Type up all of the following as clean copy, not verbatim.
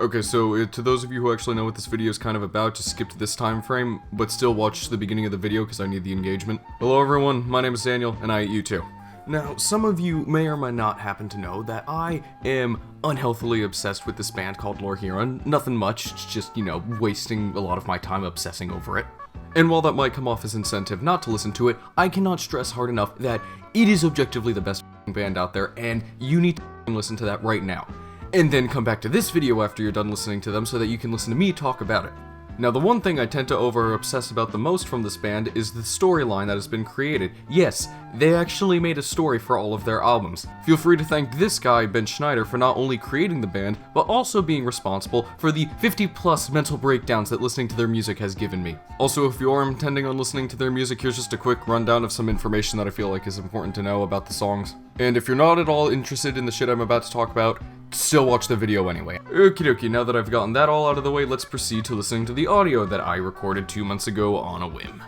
Okay, so to those of you who actually know what this video is kind of about, just skip to this time frame, but still watch the beginning of the video because I need the engagement. Hello everyone, my name is Daniel, and I eat you too. Now, some of you may or may not happen to know that I am unhealthily obsessed with this band called Lord Huron. Nothing much, it's just, you know, wasting a lot of my time obsessing over it. And while that might come off as incentive not to listen to it, I cannot stress hard enough that it is objectively the best band out there, and you need to listen to that right now. And then come back to this video after you're done listening to them so that you can listen to me talk about it. Now, the one thing I tend to over-obsess about the most from this band is the storyline that has been created. Yes, they actually made a story for all of their albums. Feel free to thank this guy, Ben Schneider, for not only creating the band, but also being responsible for the 50+ mental breakdowns that listening to their music has given me. Also, if you are intending on listening to their music, here's just a quick rundown of some information that I feel like is important to know about the songs. And if you're not at all interested in the shit I'm about to talk about, still watch the video anyway. Okie dokie, now that I've gotten that all out of the way, let's proceed to listening to the audio that I recorded 2 months ago on a whim.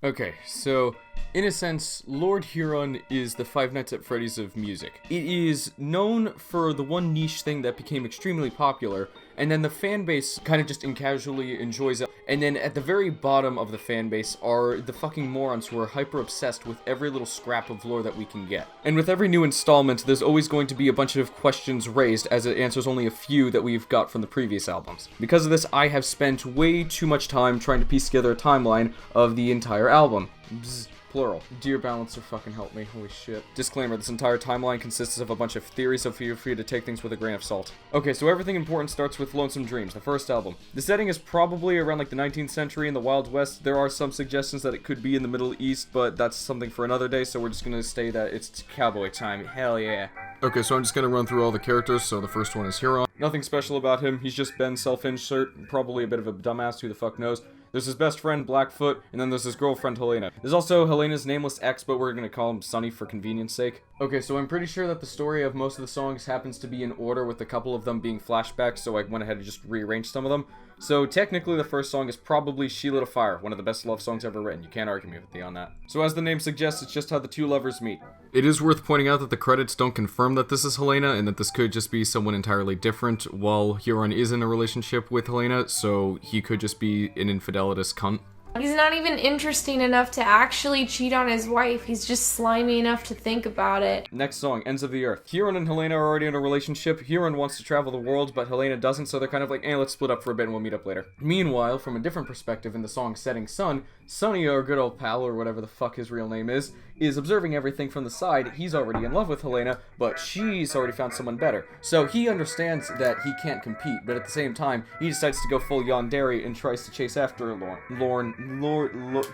Okay, so, in a sense, Lord Huron is the Five Nights at Freddy's of music. It is known for the one niche thing that became extremely popular, and then the fan base kind of just casually enjoys it. And then at the very bottom of the fan base are the fucking morons who are hyper obsessed with every little scrap of lore that we can get. And with every new installment, there's always going to be a bunch of questions raised, as it answers only a few that we've got from the previous albums. Because of this, I have spent way too much time trying to piece together a timeline of the entire album. Bzz. Plural. Dear Balancer, fucking help me. Holy shit. Disclaimer, this entire timeline consists of a bunch of theories, so feel free to take things with a grain of salt. Okay, so everything important starts with Lonesome Dreams, the first album. The setting is probably around like the 19th century in the Wild West. There are some suggestions that it could be in the Middle East, but that's something for another day, so we're just gonna say that it's cowboy time. Hell yeah. Okay, so I'm just gonna run through all the characters. So the first one is Huron. Nothing special about him. He's just Ben's self-insert, probably a bit of a dumbass, who the fuck knows. There's his best friend, Blackfoot, and then there's his girlfriend, Helena. There's also Helena's nameless ex, but we're gonna call him Sonny for convenience sake. Okay, so I'm pretty sure that the story of most of the songs happens to be in order, with a couple of them being flashbacks, so I went ahead and just rearranged some of them. So technically the first song is probably She Lit a Fire, one of the best love songs ever written. You can't argue me with me on that. So as the name suggests, it's just how the two lovers meet. It is worth pointing out that the credits don't confirm that this is Helena, and that this could just be someone entirely different, while Huron is in a relationship with Helena, so he could just be an infidelitous cunt. He's not even interesting enough to actually cheat on his wife. He's just slimy enough to think about it. Next song, Ends of the Earth. Huron and Helena are already in a relationship. Huron wants to travel the world, but Helena doesn't, so they're kind of like, let's split up for a bit and we'll meet up later. Meanwhile, from a different perspective in the song Setting Sun, Sonny, our good old pal, or whatever the fuck his real name is observing everything from the side. He's already in love with Helena, but she's already found someone better. So he understands that he can't compete, but at the same time, he decides to go full yandere and tries to chase after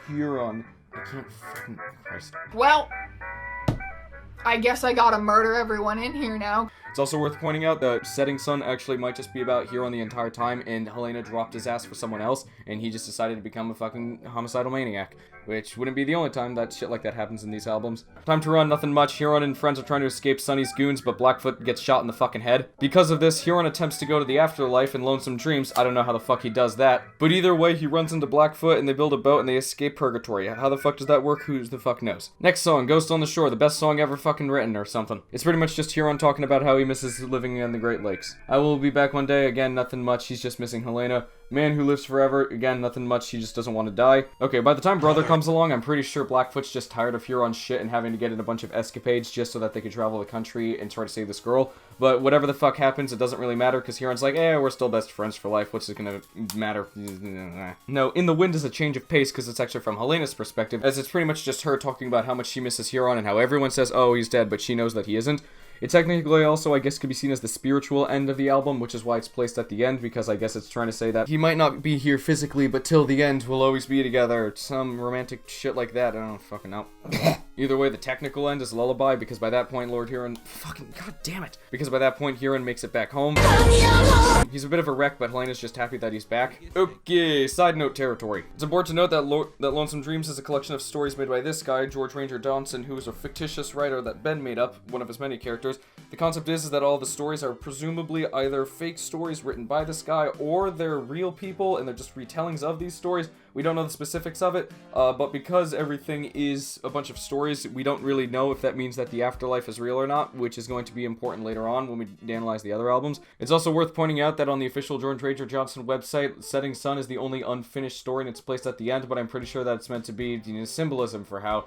Huron. I can't fucking... Christ. Well, I guess I gotta murder everyone in here now. It's also worth pointing out that Setting Sun actually might just be about Huron the entire time, and Helena dropped his ass for someone else, and he just decided to become a fucking homicidal maniac. Which wouldn't be the only time that shit like that happens in these albums. Time to Run, nothing much. Huron and friends are trying to escape Sonny's goons, but Blackfoot gets shot in the fucking head. Because of this, Huron attempts to go to the afterlife in Lonesome Dreams. I don't know how the fuck he does that. But either way, he runs into Blackfoot, and they build a boat, and they escape purgatory. How the fuck does that work? Who the fuck knows? Next song, Ghost on the Shore, the best song ever fucking written, or something. It's pretty much just Huron talking about how he misses living in the Great Lakes. I will be back one day. Again, nothing much. He's just missing Helena. Man Who Lives Forever, again, nothing much, he just doesn't want to die. Okay, by the time Brother comes along, I'm pretty sure Blackfoot's just tired of Huron's shit and having to get in a bunch of escapades just so that they can travel the country and try to save this girl. But whatever the fuck happens, it doesn't really matter, because Huron's like, we're still best friends for life, what's it gonna matter? No, In the Wind is a change of pace, because it's actually from Helena's perspective, as it's pretty much just her talking about how much she misses Huron and how everyone says, oh, he's dead, but she knows that he isn't. It technically also, I guess, could be seen as the spiritual end of the album, which is why it's placed at the end, because I guess it's trying to say that he might not be here physically, but till the end, we'll always be together. Some romantic shit like that, I don't fucking know. Either way, the technical end is Lullaby, because by that point, Lord Huron... Fucking god damn it! Because by that point, Huron makes it back home. He's a bit of a wreck, but Helena's just happy that he's back. Okay, side note territory. It's important to note that Lonesome Dreams is a collection of stories made by this guy, George Ranger Johnson, who is a fictitious writer that Ben made up, one of his many characters. The concept is that all the stories are presumably either fake stories written by this guy, or they're real people, and they're just retellings of these stories, We don't know the specifics of it, but because everything is a bunch of stories, we don't really know if that means that the afterlife is real or not, which is going to be important later on when we analyze the other albums. It's also worth pointing out that on the official George Ranger Johnson website, Setting Sun is the only unfinished story and it's placed at the end, but I'm pretty sure that it's meant to be symbolism for how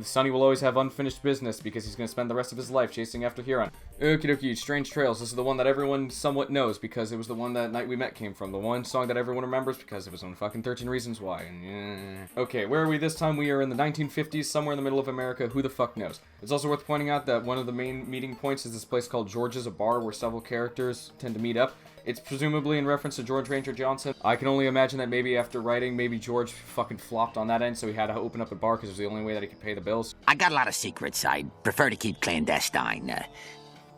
Sonny will always have unfinished business because he's going to spend the rest of his life chasing after Huron. Okie dokie, Strange Trails. This is the one that everyone somewhat knows because it was the one that Night We Met came from. The one song that everyone remembers because it was on fucking 13 Reasons Why. Okay, where are we this time? We are in the 1950s, somewhere in the middle of America. Who the fuck knows? It's also worth pointing out that one of the main meeting points is this place called George's, a bar where several characters tend to meet up. It's presumably in reference to George Ranger Johnson. I can only imagine that maybe after writing, maybe George fucking flopped on that end, so he had to open up a bar because it was the only way that he could pay the bills. I got a lot of secrets I'd prefer to keep clandestine.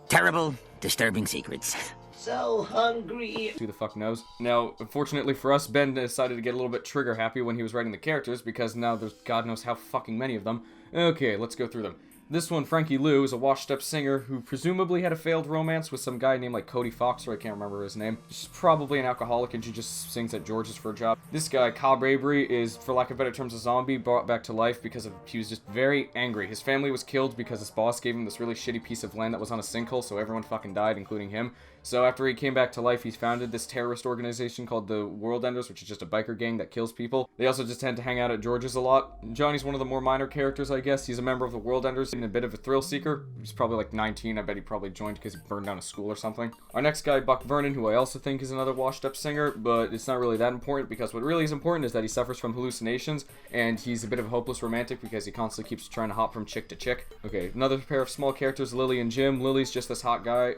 Terrible, disturbing secrets. So hungry. Who the fuck knows? Now, unfortunately for us, Ben decided to get a little bit trigger happy when he was writing the characters because now there's God knows how fucking many of them. Okay, let's go through them. This one, Frankie Lou, is a washed-up singer who presumably had a failed romance with some guy named like Cody Fox, or I can't remember his name. She's probably an alcoholic and she just sings at George's for a job. This guy, Cobb Avery, is, for lack of better terms, a zombie brought back to life because he was just very angry. His family was killed because his boss gave him this really shitty piece of land that was on a sinkhole, so everyone fucking died, including him. So after he came back to life, he founded this terrorist organization called the World Enders, which is just a biker gang that kills people. They also just tend to hang out at George's a lot. Johnny's one of the more minor characters, I guess. He's a member of the World Enders and a bit of a thrill seeker. He's probably like 19. I bet he probably joined because he burned down a school or something. Our next guy, Buck Vernon, who I also think is another washed-up singer, but it's not really that important because what really is important is that he suffers from hallucinations and he's a bit of a hopeless romantic because he constantly keeps trying to hop from chick to chick. Okay, another pair of small characters, Lily and Jim. Lily's just this hot guy.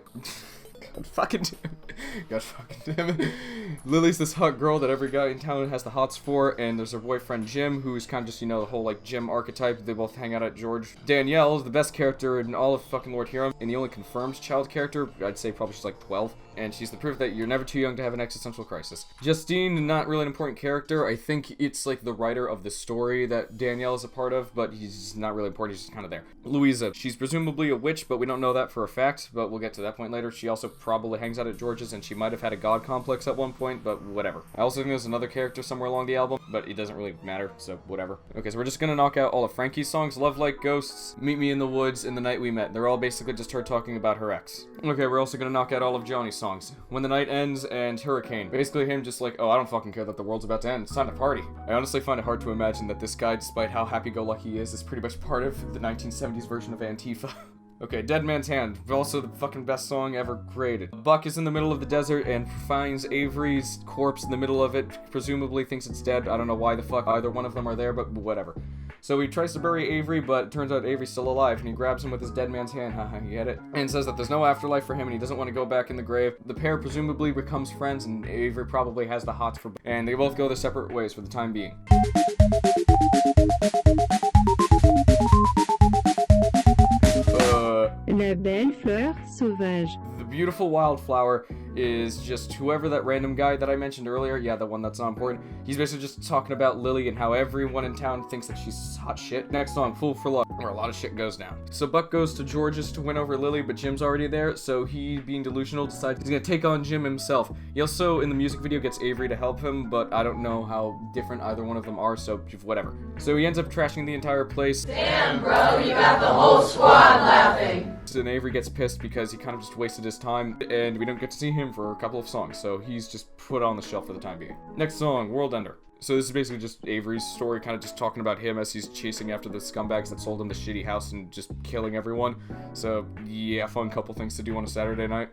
God fucking damn it. Lily's this hot girl that every guy in town has the hots for, and there's her boyfriend Jim, who's kind of just, the whole, like, Jim archetype. They both hang out at George. Danielle is the best character in all of fucking Lord Huron, and the only confirmed child character. I'd say probably she's like 12, and she's the proof that you're never too young to have an existential crisis. Justine, not really an important character. I think it's, like, the writer of the story that Danielle is a part of, but he's not really important. He's just kind of there. Louisa, she's presumably a witch, but we don't know that for a fact, but we'll get to that point later. She also probably hangs out at George's, and she might have had a god complex at one point, but whatever. I also think there's another character somewhere along the album, but it doesn't really matter, so whatever. Okay, so we're just gonna knock out all of Frankie's songs. Love Like Ghosts, Meet Me in the Woods, and The Night We Met. They're all basically just her talking about her ex. Okay, we're also gonna knock out all of Johnny's songs. When the Night Ends and Hurricane. Basically him just like, oh, I don't fucking care that the world's about to end. It's time to party. I honestly find it hard to imagine that this guy, despite how happy-go-lucky he is pretty much part of the 1970s version of Antifa. Okay, Dead Man's Hand, also the fucking best song ever created. Buck is in the middle of the desert and finds Avery's corpse in the middle of it, presumably thinks it's dead. I don't know why the fuck either one of them are there, but whatever. So he tries to bury Avery, but it turns out Avery's still alive, and he grabs him with his dead man's hand, haha, you get it? And says that there's no afterlife for him, and he doesn't want to go back in the grave. The pair presumably becomes friends, and Avery probably has the hots for, and they both go their separate ways for the time being. La belle fleur sauvage. The beautiful wildflower is just whoever that random guy that I mentioned earlier, yeah, the one that's not important. He's basically just talking about Lily and how everyone in town thinks that she's hot shit. Next song, Fool for Love, where a lot of shit goes down. So Buck goes to George's to win over Lily, but Jim's already there, so he, being delusional, decides he's gonna take on Jim himself. He also, in the music video, gets Avery to help him, but I don't know how different either one of them are, so whatever. So he ends up trashing the entire place. Damn, bro, you got the whole squad laughing. And Avery gets pissed because he kind of just wasted his time, and we don't get to see him for a couple of songs, so he's just put on the shelf for the time being. Next song, World Ender. So this is basically just Avery's story, kind of just talking about him as he's chasing after the scumbags that sold him the shitty house and just killing everyone. So yeah, fun couple things to do on a Saturday night.